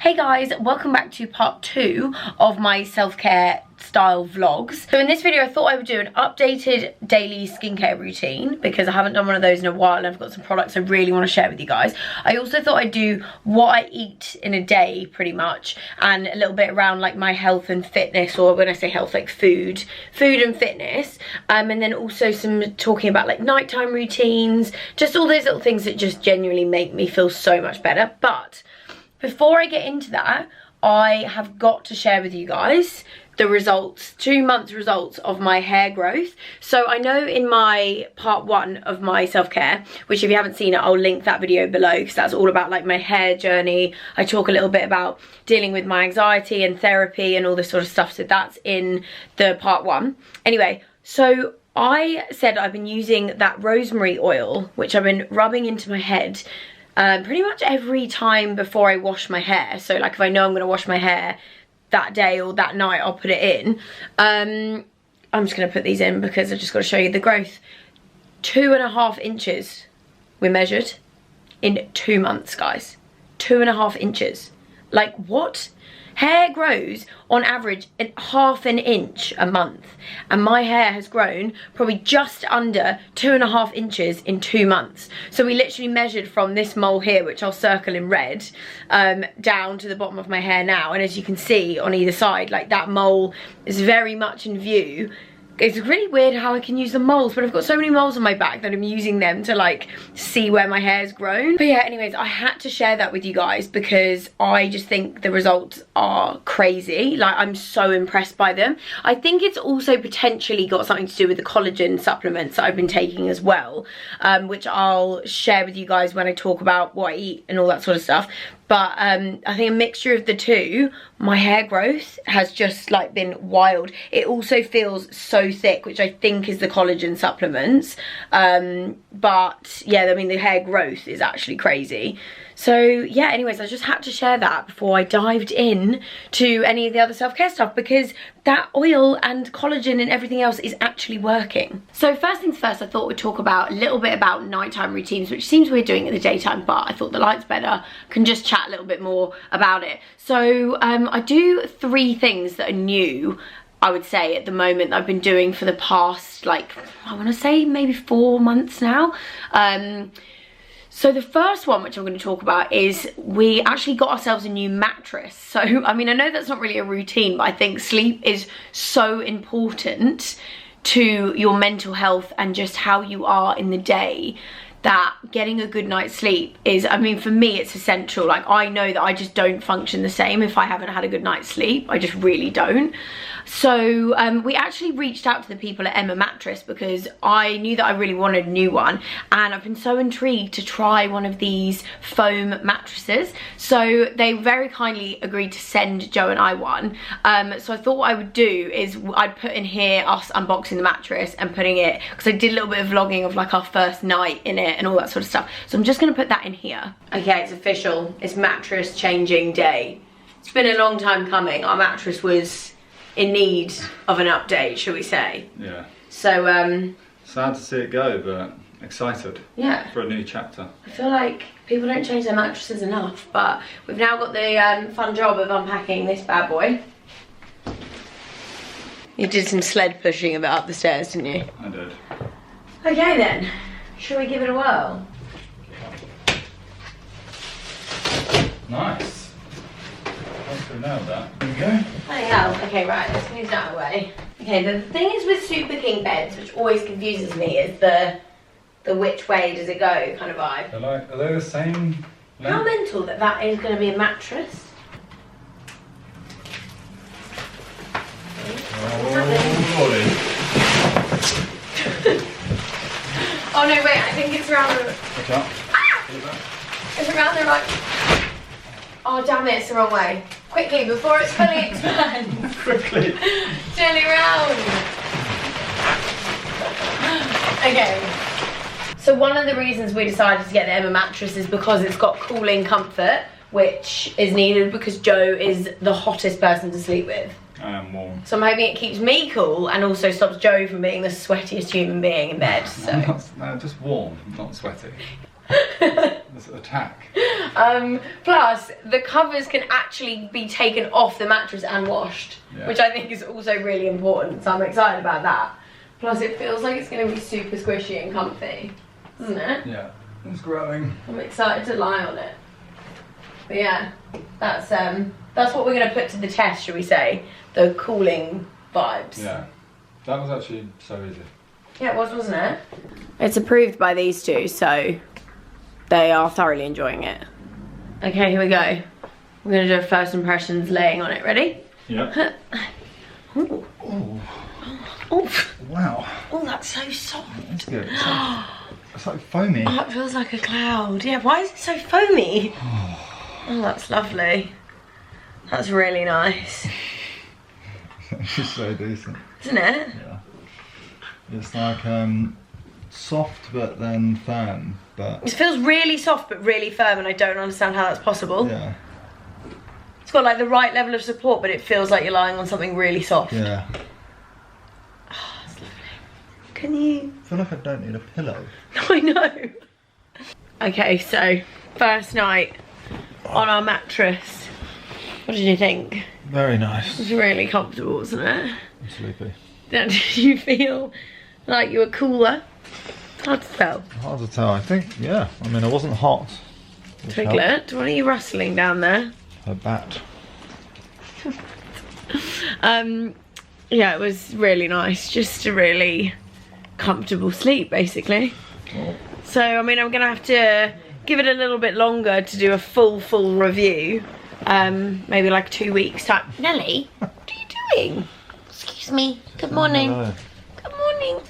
Hey guys, welcome back to part 2 of my self-care style vlogs. So in this video I thought I would do an updated daily skincare routine because I haven't done one of those in a while and I've got some products I really want to share with you guys. I also thought I'd do what I eat in a day pretty much, and a little bit around like my health and fitness, or when I say health, like food and fitness, and then also some talking about like nighttime routines, just all those little things that just genuinely make me feel so much better. But before I get into that, I have got to share with you guys the results, 2 months results of my hair growth. So I know in my part 1 of my self-care, which if you haven't seen it, I'll link that video below because that's all about like my hair journey. I talk a little bit about dealing with my anxiety and therapy and all this sort of stuff. So that's in the part 1. Anyway, so I said I've been using that rosemary oil, which I've been rubbing into my head pretty much every time before I wash my hair. So like if I know I'm gonna wash my hair that day or that night, I'll put it in. I'm just gonna put these in because I just gotta show you the growth. 2.5 inches we measured in 2 months, guys. 2.5 inches. Like what? Hair grows on average at ½ an inch a month, and my hair has grown probably just under 2.5 inches in 2 months. So we literally measured from this mole here, which I'll circle in red, down to the bottom of my hair now, and as you can see on either side, like that mole is very much in view. It's really weird how I can use the moles, but I've got so many moles on my back that I'm using them to like see where my hair's grown. But yeah, anyways, I had to share that with you guys because I just think the results are crazy. Like, I'm so impressed by them. I think it's also potentially got something to do with the collagen supplements that I've been taking as well, which I'll share with you guys when I talk about what I eat and all that sort of stuff. But I think a mixture of the two, my hair growth has just like been wild. It also feels so thick, which I think is the collagen supplements. But yeah, I mean the hair growth is actually crazy. So yeah, anyways, I just had to share that before I dived in to any of the other self-care stuff, because that oil and collagen and everything else is actually working. So first things first, I thought we'd talk about a little bit about nighttime routines, which seems weird doing it in the daytime, but I thought the light's better, can just chat a little bit more about it. So I do 3 things that are new, I would say, at the moment, that I've been doing for the past, like, I want to say maybe 4 months now. So the first one, which I'm going to talk about, is we actually got ourselves a new mattress. So, I mean, I know that's not really a routine, but I think sleep is so important to your mental health and just how you are in the day, that getting a good night's sleep is, I mean, for me, it's essential. Like, I know that I just don't function the same if I haven't had a good night's sleep. I just really don't. So we actually reached out to the people at Emma Mattress because I knew that I really wanted a new one, and I've been so intrigued to try one of these foam mattresses. So they very kindly agreed to send Joe and I one. So I thought what I would do is I'd put in here us unboxing the mattress and putting it, because I did a little bit of vlogging of like our first night in it and all that sort of stuff. So I'm just going to put that in here. Okay, it's official. It's mattress changing day. It's been a long time coming. Our mattress was in need of an update, shall we say. Yeah. So sad to see it go, but excited. Yeah, for a new chapter. I feel like people don't change their mattresses enough, but we've now got the fun job of unpacking this bad boy. You did some sled pushing a bit up the stairs, didn't you? I did. Okay then, shall we give it a whirl? Nice. We nailed that. There we go. Oh yeah, okay, right, let's move that away. Okay, the thing is with Super King beds, which always confuses me, is the which way does it go kind of vibe. They're like, are they the same length? How mental that that is going to be a mattress. Oh no, wait, I think it's around the... Watch out. Ah! It's around the right... Oh damn it, it's the wrong way. Quickly, before it's fully expands. Quickly. Turn it around. Okay. So one of the reasons we decided to get the Emma mattress is because it's got cooling comfort, which is needed because Joe is the hottest person to sleep with. I am warm. So I'm hoping it keeps me cool and also stops Joe from being the sweatiest human being in bed. So. No, just warm, not sweaty. This attack. Plus, the covers can actually be taken off the mattress and washed, which I think is also really important, so I'm excited about that. Plus, it feels like it's going to be super squishy and comfy, doesn't it? Yeah, it's growing. I'm excited to lie on it. But yeah, that's what we're going to put to the test, shall we say? The cooling vibes. Yeah, that was actually so easy. Yeah, it was, wasn't it? It's approved by these two, so they are thoroughly enjoying it. Okay, here we go. We're going to do a first impressions laying on it. Ready? Yeah. Ooh. Oh. Oh. Wow. Oh, that's so soft. That's good. It's like foamy. Oh, it feels like a cloud. Yeah, why is it so foamy? Oh, that's lovely. That's really nice. It's so decent. Isn't it? Yeah. It's like soft but then firm. But it feels really soft but really firm, and I don't understand how that's possible. yeah. It's got like the right level of support, but it feels like you're lying on something really soft. Yeah. Oh, that's lovely. Can you? I feel like I don't need a pillow. I know. Okay, so first night on our mattress. What did you think? Very nice. It's really comfortable, isn't it? I'm sleepy. Did you feel like you were cooler? Hard to tell. Hard to tell, I think. Yeah. I mean, it wasn't hot. Twiglet, what are you rustling down there? A bat. Yeah, it was really nice. Just a really comfortable sleep, basically. Oh. So, I mean, I'm gonna have to give it a little bit longer to do a full review. Maybe like 2 weeks time. Nelly, what are you doing? Excuse me. Good morning. Hello. Good morning.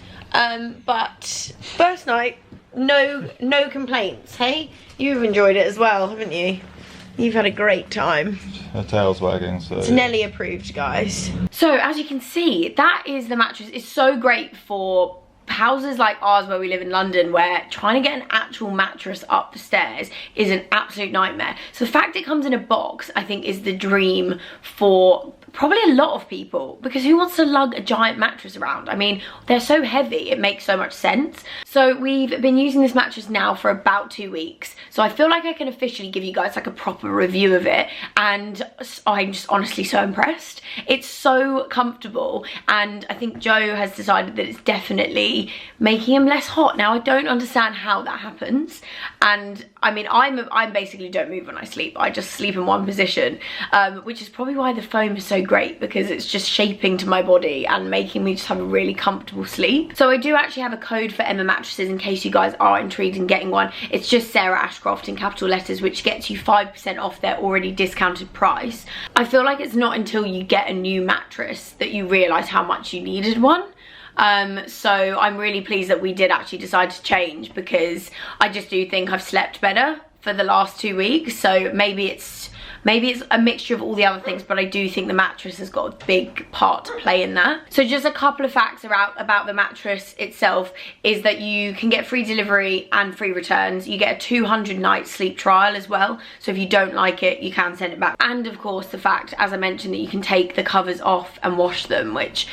But first night, no complaints. Hey, you've enjoyed it as well, haven't you? You've had a great time. Her tail's wagging, so... It's Nelly approved, guys. So, as you can see, that is the mattress. It's so great for houses like ours where we live in London, where trying to get an actual mattress up the stairs is an absolute nightmare. So the fact it comes in a box, I think, is the dream for probably a lot of people, because who wants to lug a giant mattress around? I mean, they're so heavy, it makes so much sense. So we've been using this mattress now for about 2 weeks, so I feel like I can officially give you guys like a proper review of it, and I'm just honestly so impressed. It's so comfortable, and I think Joe has decided that it's definitely making him less hot. Now, I don't understand how that happens, and I mean, I basically don't move when I sleep. I just sleep in one position, which is probably why the foam is so great, because it's just shaping to my body and making me just have a really comfortable sleep. So I do actually have a code for Emma mattresses in case you guys are intrigued in getting one. It's just Sarah Ashcroft in capital letters, which gets you 5% off their already discounted price. I feel like it's not until you get a new mattress that you realise how much you needed one. So I'm really pleased that we did actually decide to change, because I just do think I've slept better for the last 2 weeks. So maybe it's a mixture of all the other things, but I do think the mattress has got a big part to play in that. So just a couple of facts about the mattress itself is that you can get free delivery and free returns. You get a 200-night sleep trial as well, so if you don't like it, you can send it back. And of course, the fact, as I mentioned, that you can take the covers off and wash them, which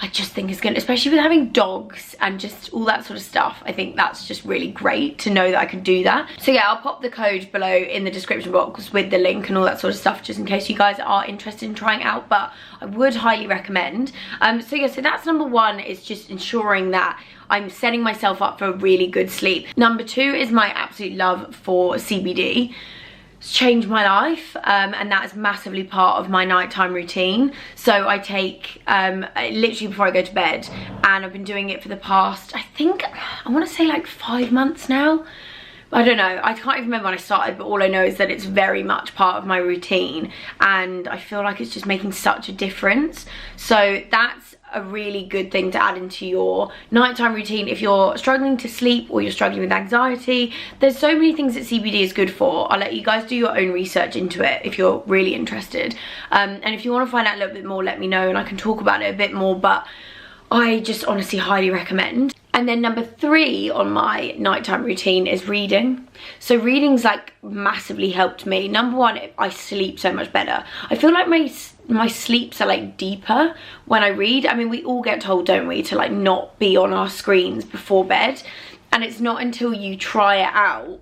I just think is good, especially with having dogs and just all that sort of stuff. I think that's just really great to know that I can do that. So yeah, I'll pop the code below in the description box with the link and all that sort of stuff, just in case you guys are interested in trying it out, but I would highly recommend. So yeah, so that's number one, is just ensuring that I'm setting myself up for a really good sleep. Number two is my absolute love for CBD. It's changed my life, and that is massively part of my nighttime routine. So I take literally before I go to bed, and I've been doing it for the past, I think, I want to say like 5 months now. I don't know, I can't even remember when I started, but all I know is that it's very much part of my routine, and I feel like it's just making such a difference. So that's a really good thing to add into your nighttime routine if you're struggling to sleep or you're struggling with anxiety. There's so many things that CBD is good for. I'll let you guys do your own research into it if you're really interested, and if you want to find out a little bit more, let me know and I can talk about it a bit more, but I just honestly highly recommend. And then number three on my nighttime routine is reading. So reading's like massively helped me. Number one, I sleep so much better. I feel like my sleeps are like deeper when I read. I mean, we all get told, don't we, to like not be on our screens before bed. And it's not until you try it out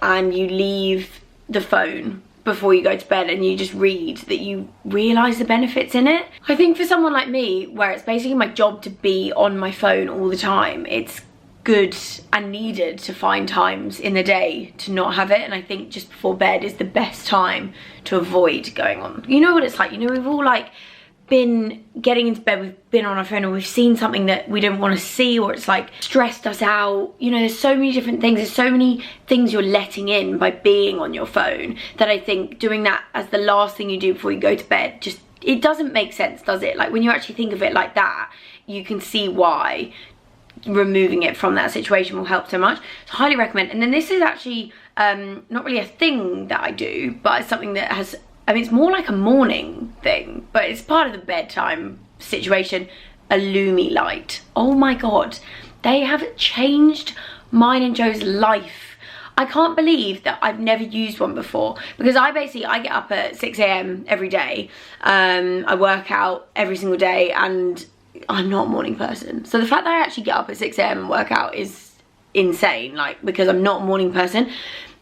and you leave the phone before you go to bed and you just read, that you realise the benefits in it. I think for someone like me, where it's basically my job to be on my phone all the time, it's good and needed to find times in the day to not have it. And I think just before bed is the best time to avoid going on. You know what it's like, you know, we've all like been getting into bed, we've been on our phone, or we've seen something that we don't want to see, or it's like stressed us out. You know, there's so many different things, there's so many things you're letting in by being on your phone, that I think doing that as the last thing you do before you go to bed, just, it doesn't make sense, does it? Like when you actually think of it like that, you can see why removing it from that situation will help so much. So highly recommend. And then this is actually not really a thing that I do, but it's something that has, I mean, it's more like a morning thing, but it's part of the bedtime situation. A Lumi light. Oh my god, they have changed mine and Joe's life. I can't believe that I've never used one before, because I get up at 6 AM every day. I work out every single day, and I'm not a morning person. So the fact that I actually get up at 6 AM and work out is insane, like, because I'm not a morning person.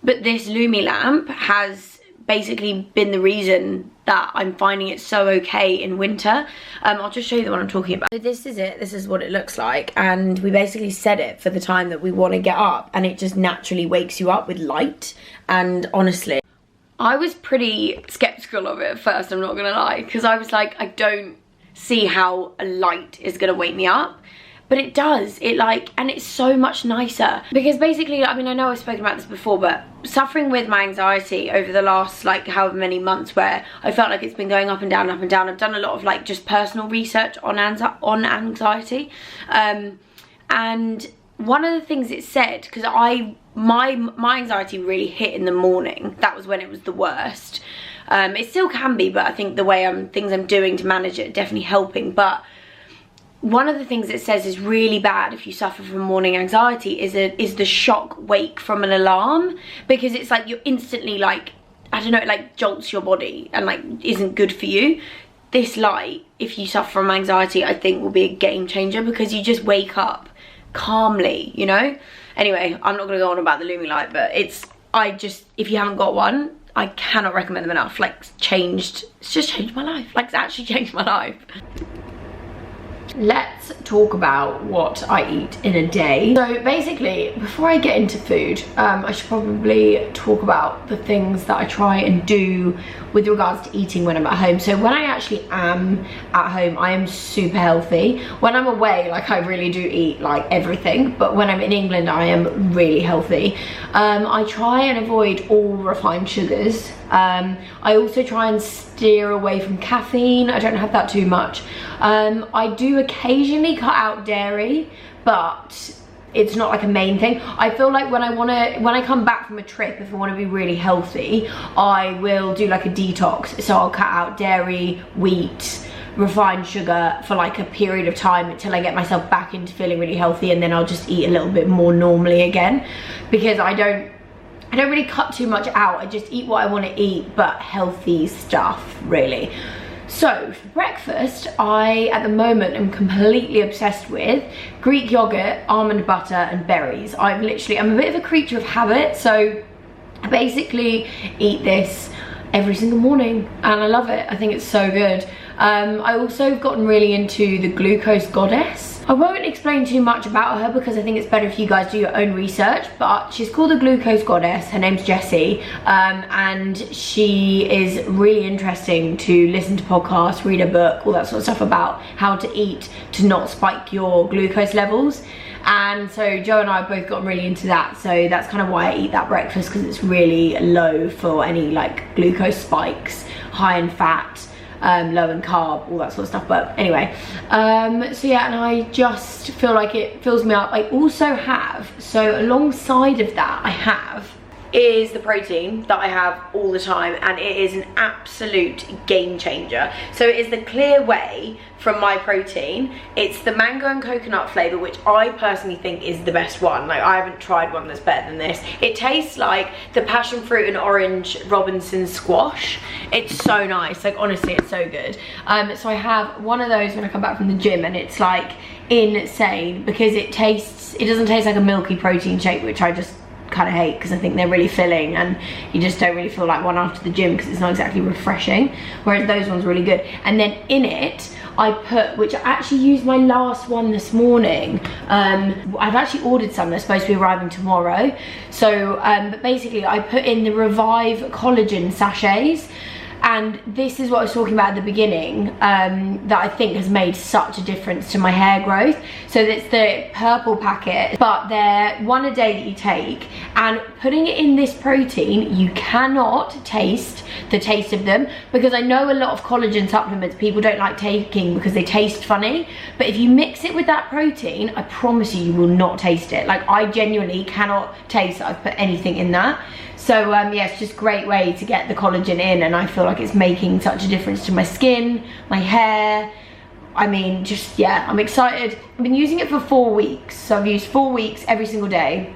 But this Lumi lamp has basically been the reason that I'm finding it so okay in winter. I'll just show you the one I'm talking about. So this is it, this is what it looks like, and we basically set it for the time that we want to get up, and it just naturally wakes you up with light. And honestly, I was pretty skeptical of it at first, I'm not gonna lie, because I was like, I don't see how a light is gonna wake me up. But it does, it like, and it's so much nicer. Because basically, I mean, I know I've spoken about this before, but suffering with my anxiety over the last like however many months, where I felt like it's been going up and down, up and down. I've done a lot of like just personal research on anxiety. And one of the things it said, because my anxiety really hit in the morning. That was when it was the worst. It still can be, but I think the way things I'm doing to manage it are definitely helping. But one of the things it says is really bad if you suffer from morning anxiety is the shock wake from an alarm, because it's like you're instantly like, I don't know, it like jolts your body and like isn't good for you. This light, if you suffer from anxiety, I think will be a game changer, because you just wake up calmly, you know? Anyway, I'm not gonna go on about the Lumi light, but if you haven't got one, I cannot recommend them enough. Like, it's just changed my life. Like, it's actually changed my life. Let's talk about what I eat in a day. So basically, before I get into food, I should probably talk about the things that I try and do with regards to eating when I'm at home. So when I actually am at home, I am super healthy. When I'm away, like, I really do eat like everything, but when I'm in England, I am really healthy. I try and avoid all refined sugars. I also try and steer away from caffeine. I don't have that too much. I do occasionally cut out dairy, but it's not like a main thing. I feel like when I come back from a trip, if I want to be really healthy, I will do like a detox. So I'll cut out dairy, wheat, refined sugar for like a period of time until I get myself back into feeling really healthy, and then I'll just eat a little bit more normally again, because I don't really cut too much out. I just eat what I want to eat, but healthy stuff, really. So for breakfast, I at the moment am completely obsessed with Greek yogurt, almond butter and berries. I'm a bit of a creature of habit, so I basically eat this every single morning and I love it. I think it's so good. I also have gotten really into the Glucose Goddess. I won't explain too much about her because I think it's better if you guys do your own research, but she's called the Glucose Goddess. Her name's Jessie, and she is really interesting to listen to podcasts, read a book, all that sort of stuff about how to eat to not spike your glucose levels. And so Joe and I have both gotten really into that, so that's kind of why I eat that breakfast, because it's really low for any like glucose spikes, high in fat, low in carb, all that sort of stuff. But anyway, so yeah, and I just feel like it fills me up. I also have, so alongside of that, I have is the protein that I have all the time, and it is an absolute game changer. So it is the Clear Whey from My Protein. It's the mango and coconut flavour, which I personally think is the best one. Like, I haven't tried one that's better than this. It tastes like the passion fruit and orange Robinson squash. It's so nice, like honestly it's so good. So I have one of those when I come back from the gym, and it's like insane because it doesn't taste like a milky protein shake, which I just kind of hate, because I think they're really filling and you just don't really feel like one after the gym because it's not exactly refreshing, whereas those ones are really good. And then in it I put, which I actually used my last one this morning, I've actually ordered some, they're supposed to be arriving tomorrow, so but basically I put in the Revive collagen sachets. And this is what I was talking about at the beginning, that I think has made such a difference to my hair growth. So it's the purple packet, but they're one a day that you take, and putting it in this protein, you cannot taste the taste of them, because I know a lot of collagen supplements people don't like taking because they taste funny, but if you mix it with that protein, I promise you, you will not taste it. Like, I genuinely cannot taste that I've put anything in that. So yeah, it's just a great way to get the collagen in, and I feel like it's making such a difference to my skin, my hair. I mean, just, yeah, I'm excited. I've been using it for 4 weeks, so I've used 4 weeks every single day.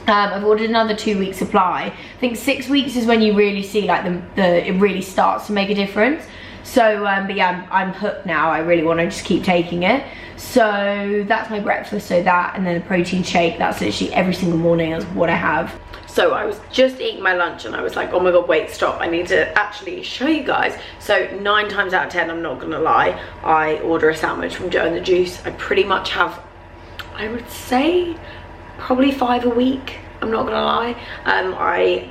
I've ordered another 2-week supply. I think 6 weeks is when you really see like it really starts to make a difference. So but yeah, I'm hooked now. I really want to just keep taking it. So that's my breakfast, so that, and then a protein shake. That's literally every single morning is what I have. So I was just eating my lunch and I was like, oh my god, wait, stop, I need to actually show you guys. So 9 times out of 10, I'm not gonna lie, I order a sandwich from Joe and the Juice. I pretty much have, I would say, probably 5 a week, I'm not gonna lie. I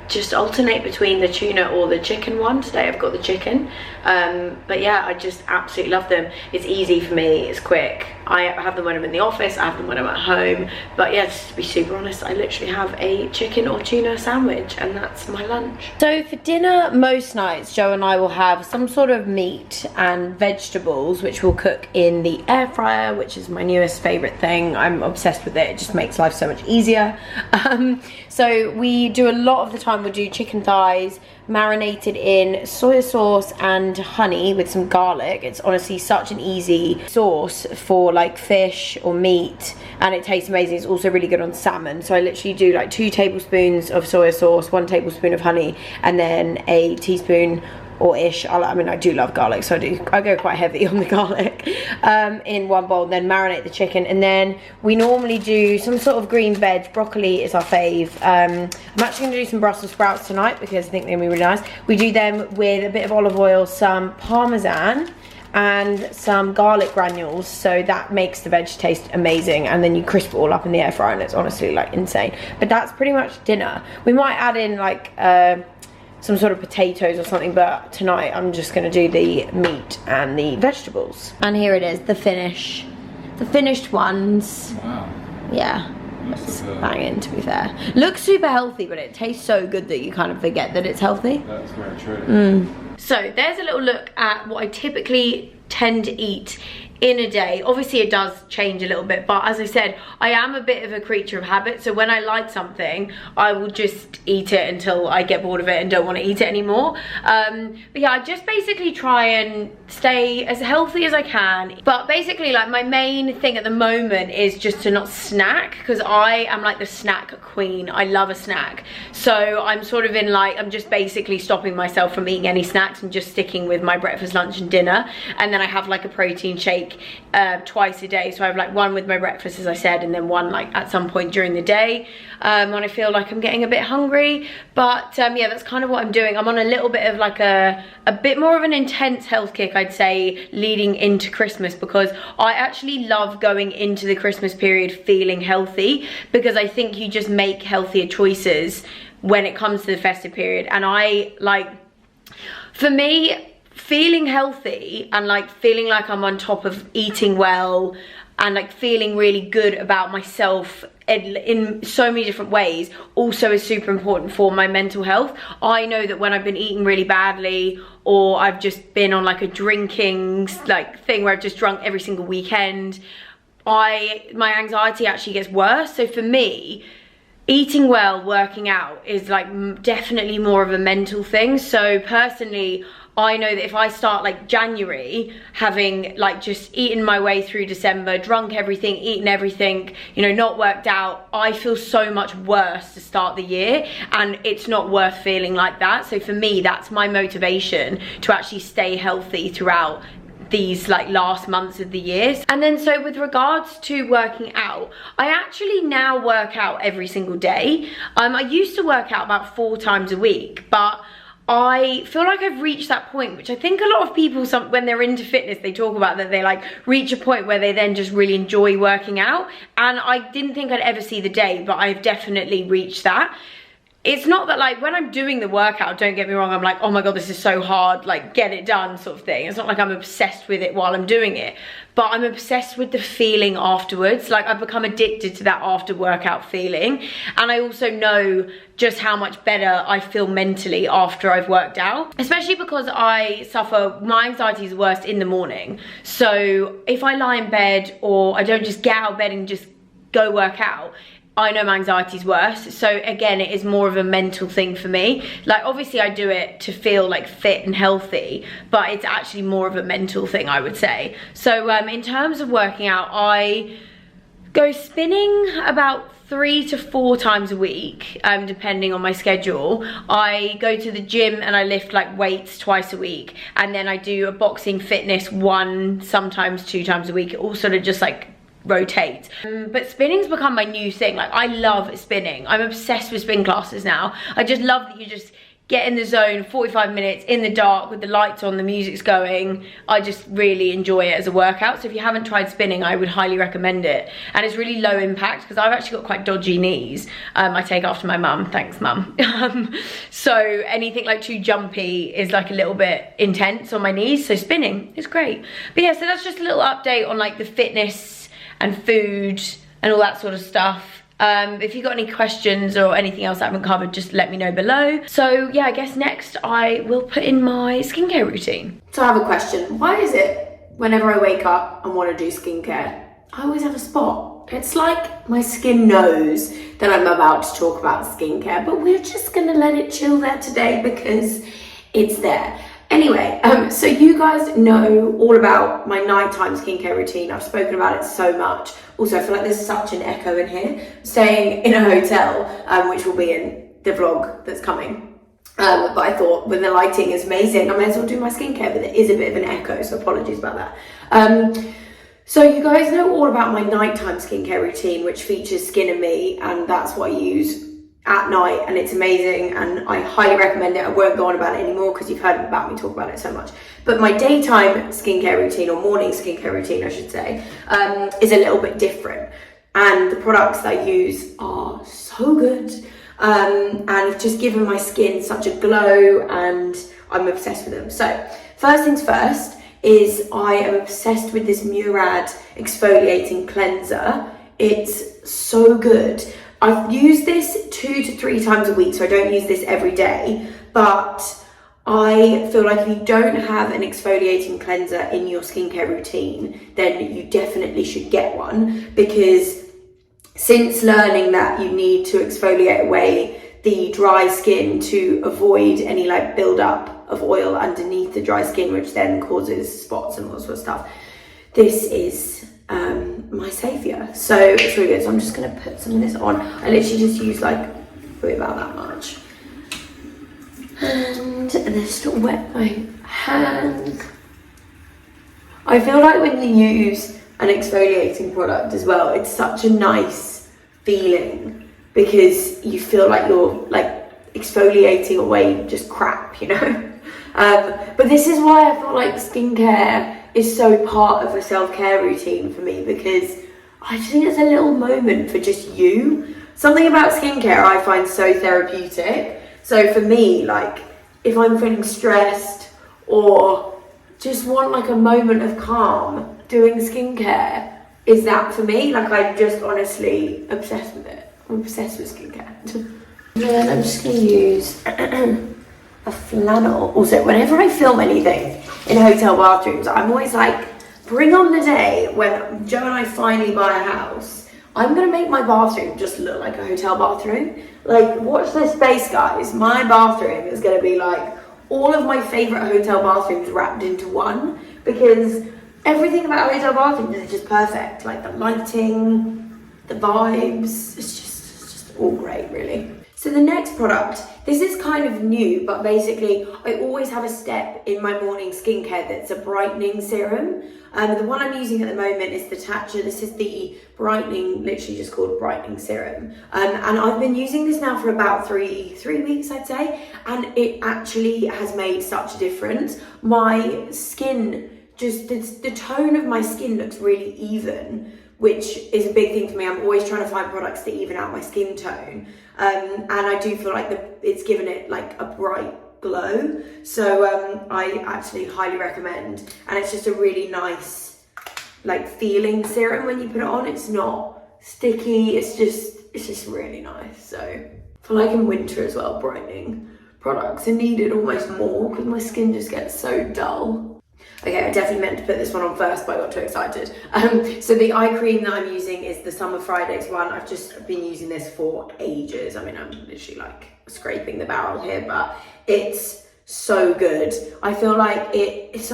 just alternate between the tuna or the chicken one. Today I've got the chicken, but yeah, I just absolutely love them. It's easy for me, it's quick. I have them when I'm in the office, I have them when I'm at home, but yeah, just to be super honest, I literally have a chicken or tuna sandwich and that's my lunch. So for dinner, most nights Joe and I will have some sort of meat and vegetables, which we'll cook in the air fryer, which is my newest favorite thing. I'm obsessed with it, it just makes life so much easier. So we do a lot of the time, we'll do chicken thighs marinated in soy sauce and honey with some garlic. It's honestly such an easy sauce for like fish or meat, and it tastes amazing. It's also really good on salmon. So I literally do like 2 tablespoons of soy sauce, 1 tablespoon of honey, and then a teaspoon or ish, I mean, I do love garlic, so I go quite heavy on the garlic, in one bowl, then marinate the chicken. And then we normally do some sort of green veg. Broccoli is our fave. I'm actually gonna do some Brussels sprouts tonight because I think they're gonna be really nice. We do them with a bit of olive oil, some Parmesan, and some garlic granules, so that makes the veg taste amazing, and then you crisp it all up in the air fryer and it's honestly like insane. But that's pretty much dinner. We might add in like some sort of potatoes or something, but tonight I'm just gonna do the meat and the vegetables. And here it is, the finished ones. Wow. Yeah, it's banging, to be fair. Looks super healthy, but it tastes so good that you kind of forget that it's healthy. That's very true. So there's a little look at what I typically tend to eat in a day. Obviously it does change a little bit, but as I said, I am a bit of a creature of habit, so when I like something I will just eat it until I get bored of it and don't want to eat it anymore. But yeah, I just basically try and stay as healthy as I can, but basically like my main thing at the moment is just to not snack, because I am like the snack queen. I love a snack, so I'm sort of in like, I'm just basically stopping myself from eating any snacks and just sticking with my breakfast, lunch and dinner, and then I have like a protein shake twice a day. So I have like one with my breakfast, as I said, and then one like at some point during the day when I feel like I'm getting a bit hungry. But yeah, that's kind of what I'm doing. I'm on a little bit of like a bit more of an intense health kick, I'd say, leading into Christmas, because I actually love going into the Christmas period feeling healthy, because I think you just make healthier choices when it comes to the festive period. And I like, for me, feeling healthy and like feeling like I'm on top of eating well and like feeling really good about myself in so many different ways also is super important for my mental health. I know that when I've been eating really badly, or I've just been on like a drinking like thing where I've just drunk every single weekend, my anxiety actually gets worse. So for me, eating well, working out is like definitely more of a mental thing. So personally, I know that if I start like January having like just eaten my way through December, drunk everything, eaten everything, you know, not worked out, I feel so much worse to start the year, and it's not worth feeling like that. So for me, that's my motivation to actually stay healthy throughout these like last months of the year. And then so with regards to working out, I actually now work out every single day. I used to work out about 4 times a week, but I feel like I've reached that point, which I think a lot of people, when they're into fitness, they talk about that they like reach a point where they then just really enjoy working out. And I didn't think I'd ever see the day, but I've definitely reached that. It's not that like when I'm doing the workout, don't get me wrong, I'm like, oh my God, this is so hard, like get it done sort of thing. It's not like I'm obsessed with it while I'm doing it, but I'm obsessed with the feeling afterwards. Like I've become addicted to that after workout feeling. And I also know just how much better I feel mentally after I've worked out, especially because my anxiety is worst in the morning. So if I lie in bed or I don't just get out of bed and just go work out, I know my anxiety's worse. So again, it is more of a mental thing for me. Like obviously I do it to feel like fit and healthy, but it's actually more of a mental thing, I would say. So in terms of working out, I go spinning about 3 to 4 times a week, depending on my schedule. I go to the gym and I lift like weights twice a week, and then I do a boxing fitness 1, sometimes 2 times a week. It all sort of just like rotate. But spinning's become my new thing. Like I love spinning. I'm obsessed with spin classes now. I just love that you just get in the zone, 45 minutes in the dark with the lights on, the music's going. I just really enjoy it as a workout. So if you haven't tried spinning, I would highly recommend it. And it's really low impact because I've actually got quite dodgy knees. I take after my mum, thanks mum. So anything like too jumpy is like a little bit intense on my knees. So spinning is great. But yeah, so that's just a little update on like the fitness and food and all that sort of stuff. If you've got any questions or anything else I haven't covered, just let me know below. So yeah, I guess next I will put in my skincare routine. So I have a question. Why is it whenever I wake up and want to do skincare, I always have a spot? It's like my skin knows that I'm about to talk about skincare, but we're just gonna let it chill there today because it's there. Anyway, so you guys know all about my nighttime skincare routine. I've spoken about it so much. Also, I feel like there's such an echo in here. Staying in a hotel, which will be in the vlog that's coming. But I thought when the lighting is amazing, I may as well do my skincare, but there is a bit of an echo, so apologies about that. So you guys know all about my nighttime skincare routine, which features Skin and Me, and that's what I use at night, and it's amazing and I highly recommend it. I won't go on about it anymore because you've heard about me talk about it so much. But my daytime skincare routine, or morning skincare routine I should say, is a little bit different, and the products that I use are so good and have just given my skin such a glow, and I'm obsessed with them. So first things first is I am obsessed with this Murad exfoliating cleanser. It's so good. I've used this 2 to 3 times a week, so I don't use this every day, but I feel like if you don't have an exfoliating cleanser in your skincare routine, then you definitely should get one, because since learning that you need to exfoliate away the dry skin to avoid any like build-up of oil underneath the dry skin, which then causes spots and all sorts of stuff, this is my saviour. So it's really good. So I'm just going to put some of this on. I literally just use like probably about that much, and just wet my hands. I feel like when you use an exfoliating product as well, it's such a nice feeling because you feel like you're like exfoliating away just crap, you know. But this is why I feel like skincare is so part of a self-care routine for me, because I just think it's a little moment for just you. Something about skincare I find so therapeutic. So for me, like if I'm feeling stressed or just want like a moment of calm, doing skincare is that for me. Like I'm just honestly obsessed with it. I'm obsessed with skincare. Then I'm just gonna use a flannel. Also, whenever I film anything in hotel bathrooms, I'm always like, bring on the day when Joe and I finally buy a house. I'm gonna make my bathroom just look like a hotel bathroom. Like, watch this space, guys. My bathroom is gonna be like all of my favorite hotel bathrooms wrapped into one, because everything about hotel bathrooms is just perfect. Like the lighting, the vibes, it's just all great, really. So the next product, this is kind of new, but basically I always have a step in my morning skincare that's a brightening serum. The one I'm using at the moment is the Tatcha. This is the brightening, literally just called brightening serum. And I've been using this now for about three weeks, I'd say. And it actually has made such a difference. My skin, just the tone of my skin looks really even, which is a big thing for me. I'm always trying to find products to even out my skin tone. And I do feel like it's given it like a bright glow. So I actually highly recommend. And it's just a really nice like feeling serum when you put it on. It's not sticky, it's just really nice. So I feel like in winter as well, brightening products are needed almost more because my skin just gets so dull. Okay, I definitely meant to put this one on first, but I got too excited. So the eye cream that I'm using is the Summer Fridays one. I've just been using this for ages. I mean, I'm literally like scraping the barrel here, but it's so good. I feel like it is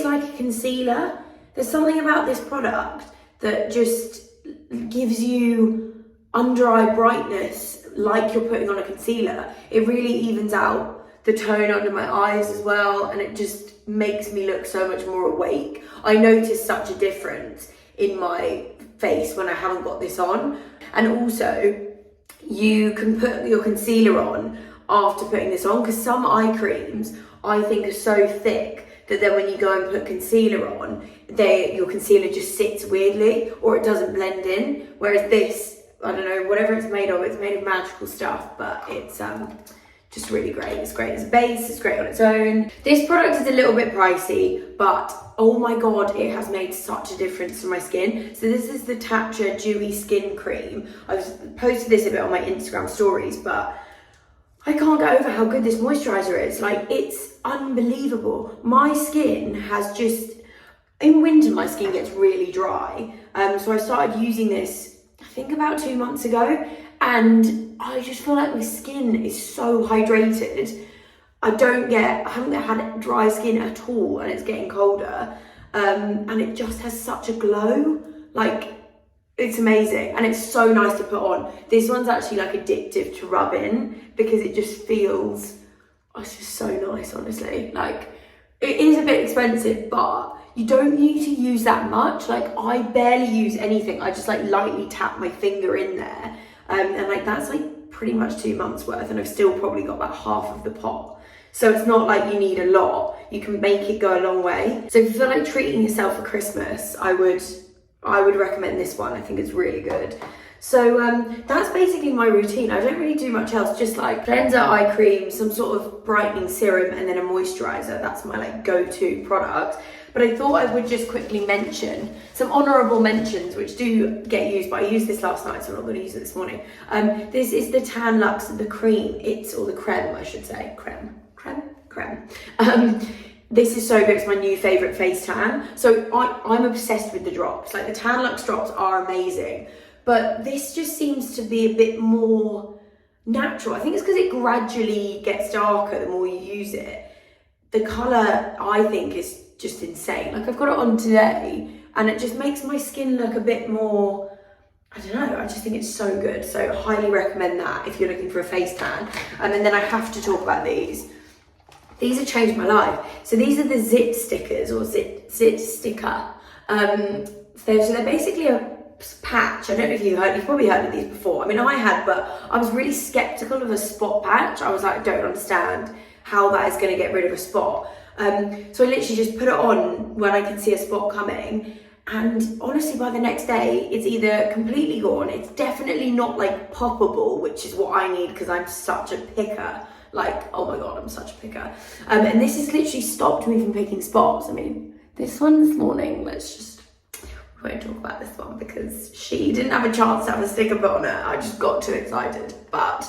like a concealer. There's something about this product that just gives you under eye brightness like you're putting on a concealer. It really evens out the tone under my eyes as well, and it just makes me look so much more awake. I notice such a difference in my face when I haven't got this on. And also, you can put your concealer on after putting this on, because some eye creams I think are so thick that then when you go and put concealer on, your concealer just sits weirdly or it doesn't blend in. Whereas this, I don't know, whatever it's made of magical stuff, but it's just really great. It's great as a base, it's great on its own. This product is a little bit pricey, but oh my god, it has made such a difference to my skin. So this is the Tatcha Dewy Skin Cream. I've posted this a bit on my Instagram stories, but I can't get over how good this moisturizer is. Like, it's unbelievable. My skin has just, in winter my skin gets really dry. So I started using this, I think about 2 months ago, and I just feel like my skin is so hydrated. I haven't had dry skin at all, and it's getting colder. And it just has such a glow. Like, it's amazing, and it's so nice to put on. This one's actually like addictive to rub in because it just feels, it's just so nice, honestly. Like, it is a bit expensive, but you don't need to use that much. Like, I barely use anything. I just like lightly tap my finger in there. And like that's like pretty much 2 months worth, and I've still probably got about half of the pot. So it's not like you need a lot. You can make it go a long way. So if you feel like treating yourself for Christmas, I would recommend this one. I think it's really good. So that's basically my routine. I don't really do much else, just like cleanser, eye cream, some sort of brightening serum, and then a moisturizer. That's my like go-to product. But I thought I would just quickly mention some honourable mentions which do get used, but I used this last night, so I'm not going to use it this morning. This is the Tan Luxe, the cream. Or the creme, I should say. Creme. This is so good. It's my new favourite face tan. So I'm obsessed with the drops. Like, the Tan Luxe drops are amazing, but this just seems to be a bit more natural. I think it's because it gradually gets darker the more you use it. The colour, I think, is just insane. Like, I've got it on today and it just makes my skin look a bit more, I don't know, I just think it's so good. So highly recommend that if you're looking for a face tan. And then I have to talk about these. These have changed my life. So these are the Zit stickers, or Zit sticker. So they're basically a patch. I don't know if you've probably heard of these before. I mean, I had, but I was really skeptical of a spot patch. I was like, I don't understand how that is going to get rid of a spot. So I literally just put it on when I can see a spot coming, and honestly by the next day it's either completely gone, it's definitely not like poppable, which is what I need because I'm such a picker. Like, oh my god, I'm such a picker. And this has literally stopped me from picking spots. I mean, this one this morning, we won't talk about this one because she didn't have a chance to have a sticker put on her. I just got too excited, but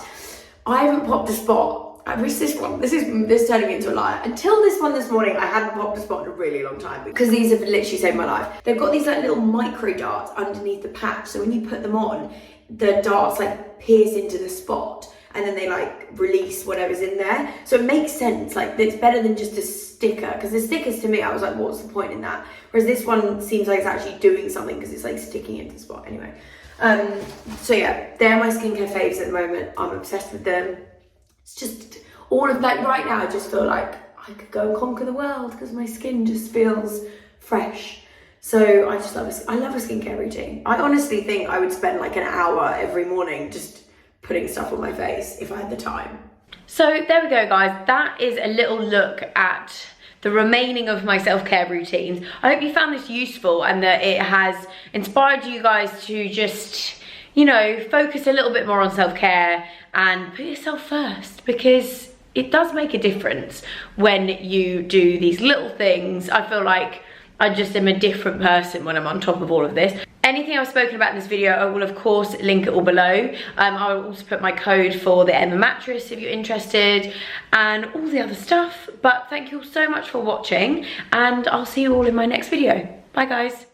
I haven't popped a spot. I wish this one, this is turning me into a liar. Until this one this morning, I hadn't popped a spot in a really long time because these have literally saved my life. They've got these like little micro darts underneath the patch. So when you put them on, the darts like pierce into the spot and then they like release whatever's in there. So it makes sense. Like, it's better than just a sticker, because the stickers to me, I was like, what's the point in that? Whereas this one seems like it's actually doing something because it's like sticking into the spot. Anyway, So yeah, they're my skincare faves at the moment. I'm obsessed with them. It's just all of that right now. I just feel like I could go and conquer the world because my skin just feels fresh. So I just love I love a skincare routine. I honestly think I would spend like an hour every morning just putting stuff on my face if I had the time. So there we go, guys. That is a little look at the remaining of my self-care routines. I hope you found this useful and that it has inspired you guys to just, you know, focus a little bit more on self-care and put yourself first, because it does make a difference when you do these little things. I feel like I just am a different person when I'm on top of all of this. Anything I've spoken about in this video, I will of course link it all below. I will also put my code for the Emma mattress if you're interested, and all the other stuff. But thank you all so much for watching, and I'll see you all in my next video. Bye guys.